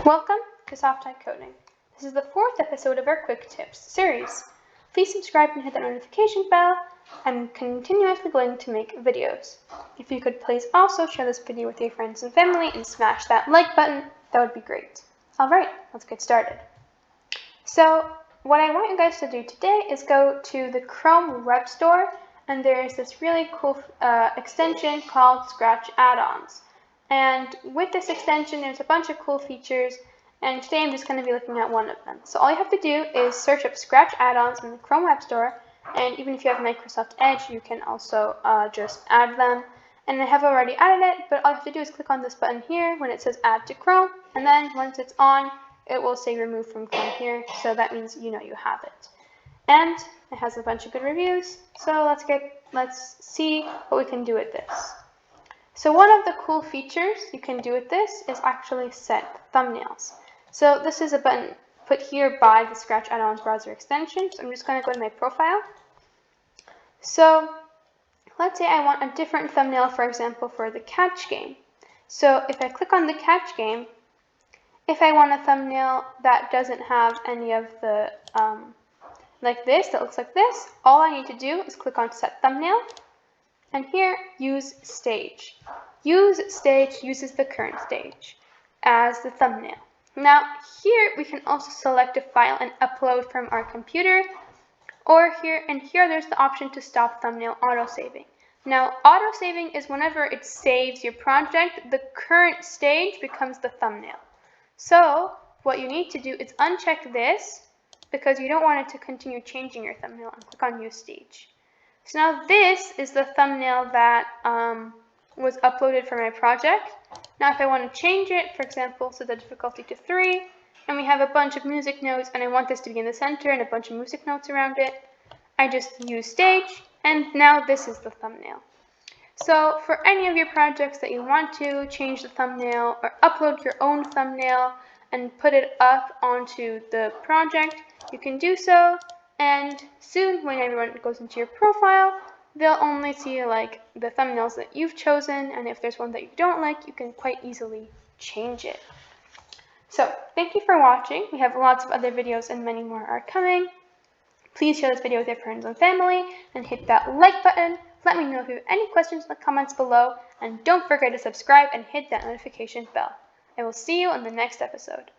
Welcome to Softech Coding. This is the 4th episode of our Quick Tips series. Please subscribe and hit that notification bell. I'm continuously going to make videos. If you could please also share this video with your friends and family and smash that like button, that would be great. Alright, let's get started. So, what I want you guys to do today is go to the Chrome Web Store, and there's this really cool extension called Scratch Add-ons. And with this extension, there's a bunch of cool features, and today I'm just going to be looking at one of them. So all you have to do is search up Scratch Add-ons in the Chrome Web Store, and even if you have Microsoft Edge, you can also just add them. And I have already added it, but all you have to do is click on this button here when it says Add to Chrome, and then once it's on, it will say Remove from Chrome here, so that means you know you have it. And it has a bunch of good reviews, so let's see what we can do with this. So one of the cool features you can do with this is actually set thumbnails. So this is a button put here by the Scratch Add-ons browser extension. So I'm just going to go to my profile. So let's say I want a different thumbnail, for example, for the catch game. So if I click on the catch game, if I want a thumbnail that doesn't have any of the, like this, that looks like this, all I need to do is click on Set Thumbnail. And here, use stage. Use stage uses the current stage as the thumbnail. Now, here we can also select a file and upload from our computer. Or here there's the option to stop thumbnail autosaving. Now, autosaving is whenever it saves your project, the current stage becomes the thumbnail. So, what you need to do is uncheck this because you don't want it to continue changing your thumbnail, and click on Use Stage. So now this is the thumbnail that was uploaded for my project. Now if I want to change it, for example, set the difficulty to 3, and we have a bunch of music notes, and I want this to be in the center and a bunch of music notes around it, I just use stage, and now this is the thumbnail. So for any of your projects that you want to change the thumbnail or upload your own thumbnail and put it up onto the project, you can do so. And soon, when everyone goes into your profile, they'll only see like the thumbnails that you've chosen, and if there's one that you don't like, you can quite easily change it. So, thank you for watching. We have lots of other videos and many more are coming. Please share this video with your friends and family, and hit that like button. Let me know if you have any questions in the comments below, and don't forget to subscribe and hit that notification bell. I will see you in the next episode.